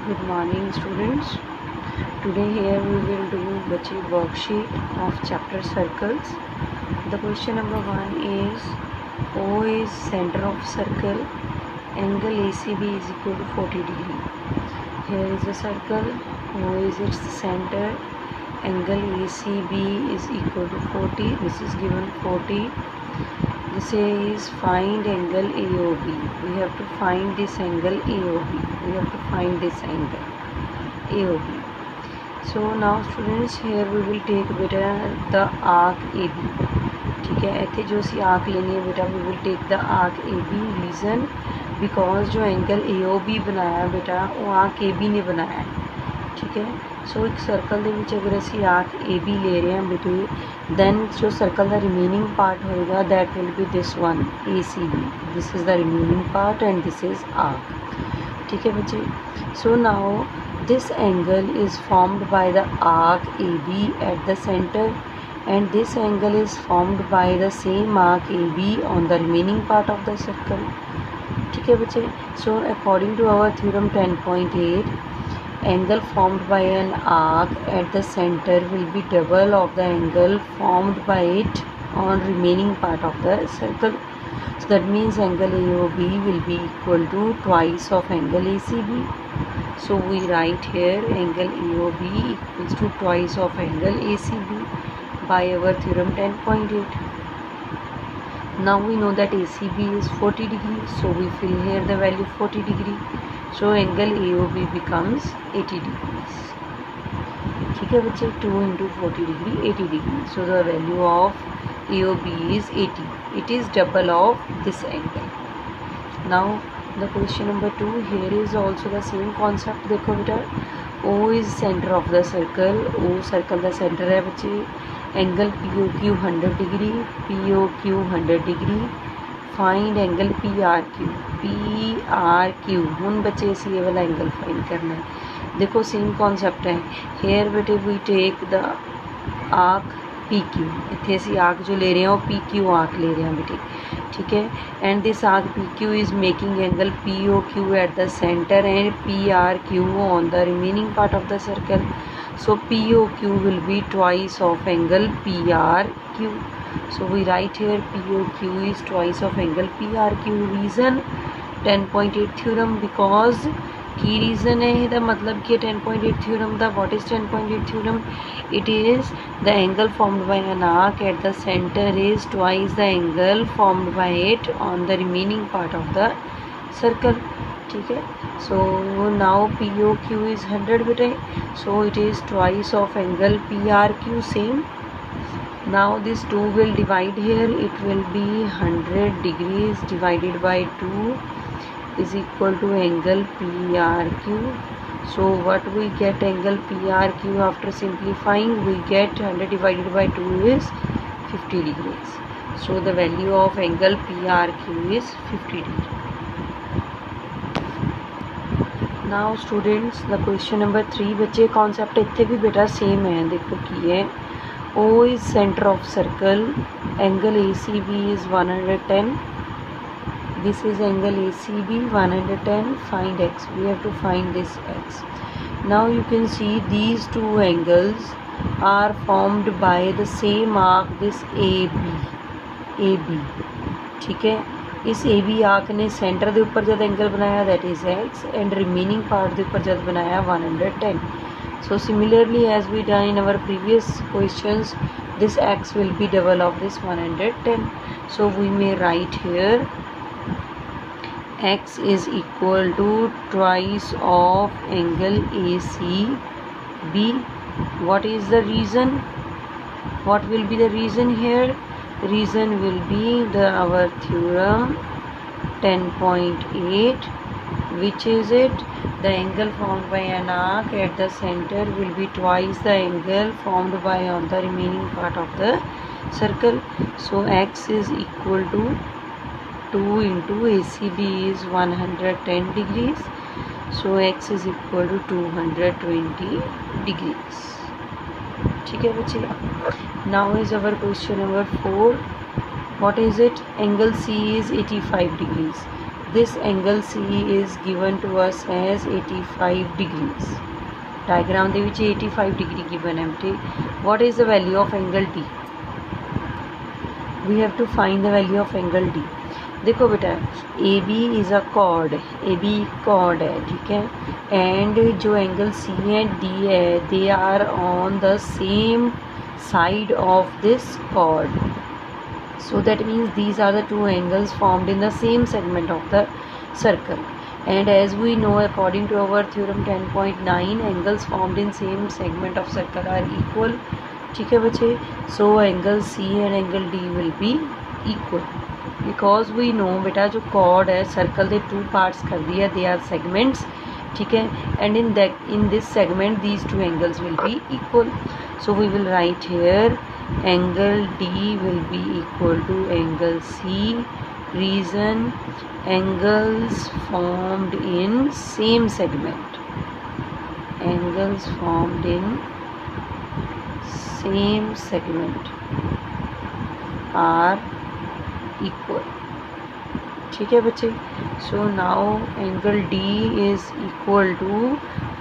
Good morning students. Today here we will do बच्चे worksheet of chapter circles. The question number 1 is O is center of circle, angle ACB is equal to 40 degree. Here is the circle, O is its center, angle ACB is equal to 40. This is given 40. This is find angle AOB. We have to find this angle AOB. We have to find this angle AOB. So now students here we will take beta the arc AB. ठीक है, इतने जो सी arc लेनी है बेटा we will take the arc AB. Reason because जो angle AOB बनाया बेटा वो आर्क AB ने बनाया है. ठीक है, सो एक सर्कल ਦੇ ਵਿੱਚ अगर ਅਸੀਂ आर्क AB ले रहे हैं बेटे then जो सर्कल ਦਾ remaining part होएगा that will be this one ACB. This is the remaining part and this is arc. ठीक है बच्चे, so now this angle is formed by the arc AB at the center and this angle is formed by the same arc AB on the remaining part of the circle. ठीक है बच्चे, so according to our theorem 10.8 angle formed by an arc at the center will be double of the angle formed by it on remaining part of the circle. So that means angle AOB will be equal to twice of angle ACB. So we write here angle AOB equals to twice of angle ACB by our theorem 10.8. Now we know that ACB is 40 degree, so we fill here the value 40 degree. So angle AOB becomes 80 degrees. ठीक है बच्चे, 2 into 40 degree 80 degree. So the value of AOB is 80. It is double of this angle. Now the question number 2, here is also the same concept. देखो बेटा O is center of the circle. O circle का center है बच्चे. Angle POQ 100 degree. POQ 100 degree. Find angle PRQ. ਹੁਣ ਬੱਚੇ ਅਸੀਂ ਇਹ ਵਾਲਾ एंगल फाइंड करना है. देखो सेम कॉन्सैप्ट है. हेयर बेटे we take the arc PQ. इतने ਅਸੀਂ आर्क जो ले रहे हैं वो PQ आर्क ले रहे हैं बेटे. ठीक है, and this arc PQ is making angle POQ at the centre and PRQ on the remaining part of the circle. So POQ will be twice of angle PRQ. So we write here POQ is twice of angle PRQ. Reason 10.8 theorem, because key reason है इसका मतलब कि 10.8 theorem दा what is 10.8 theorem? It is the angle formed by an arc at the center is twice the angle formed by it on the remaining part of the circle. ठीक है, so now POQ is 100 बेटे, so it is twice of angle PRQ. Same. Now this 2 will divide here, it will be 100 degrees divided by 2 is equal to angle PRQ. So what we get angle PRQ after simplifying? We get 100 divided by 2 is 50 degrees. So the value of angle PRQ is 50 degree. Now students the question number 3 बच्चे concept इतने भी बेटा same है. देखो की है O is center of circle, angle ACB is 110. This is angle ACB 110. Find x. We have to find this x. Now you can see these two angles are formed by the same arc, this AB. ठीक है, इस AB arc ने centre के ऊपर जब angle बनाया that is x and remaining part के ऊपर जब बनाया 110. So similarly as we done in our previous questions, this x will be double of this 110. So we may write here x is equal to twice of angle ACB. What is the reason? What will be the reason here? The reason will be our theorem 10.8, which is it? The angle formed by an arc at the center will be twice the angle formed by on the remaining part of the circle. So x is equal to 2 into ACB is 110 degrees. So x is equal to 220 degrees. ठीक है बच्चे. Now is our question number 4. What is it? Angle C is 85 degrees. this angle C is given to us as 85 degrees. Diagram ਦੇ ਵਿੱਚ 85 degree given है. What is the value of angle D? We have to find the value of angle D. देखो बेटा AB is a chord, AB chord है, ठीक है, and जो angle C है D है, they are on the same side of this chord. So that means these are the two angles formed in the same segment of the circle. And as we know, according to our theorem 10.9, angles formed in same segment of circle are equal. ठीक है बच्चे, so angle C and angle D will be equal because we know बेटा जो chord है circle के two parts कर दिया, they are segments, ठीक है, and in this segment these two angles will be equal. So we will write here angle D will be equal to angle C. Reason, angles formed in same segment, angles formed in same segment are equal. ठीक है बच्चे, so now angle D is equal to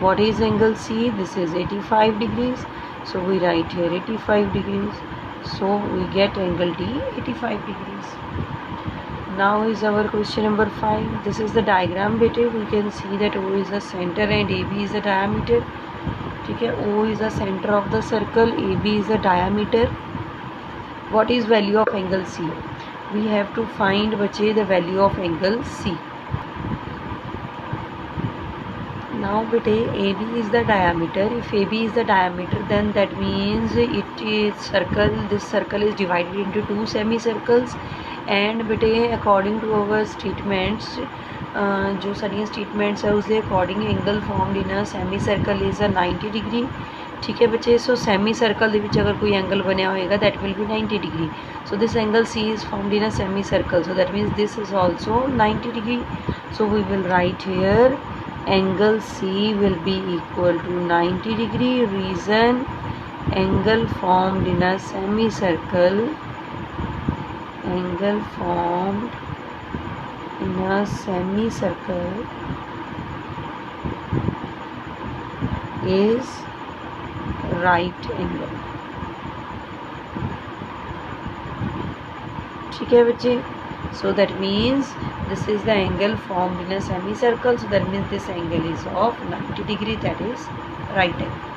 what is angle C? This is 85 degrees. So we write here 85 degrees. So we get angle D 85 degrees. Now is our question number 5. This is the diagram बेटे. We can see that O is the center and AB is the diameter. ठीक है, O is the center of the circle, AB is the diameter. What is value of angle C? We have to find बच्चे the value of angle C. Now बेटे AB is the diameter. If AB is the diameter, then that means it is circle. This circle is divided into two semicircles. And बेटे according to our statements, जो सारी statements है उसके according angle formed in a semicircle is a 90 degree. ठीक है बच्चे, सो Sami circle ਦੇ ਵਿੱਚ अगर कोई एंगल बनया होएगा that will be 90 degree. So this angle C is formed in a semicircle, so that means this is also 90 degree. So we will write here angle C will be equal to 90 degree. Reason, angle formed in a semicircle, angle formed in a semicircle is right angle. ठीक है बच्चे, so that means this is the angle formed in a semicircle, so that means this angle is of 90 degree, that is right angle.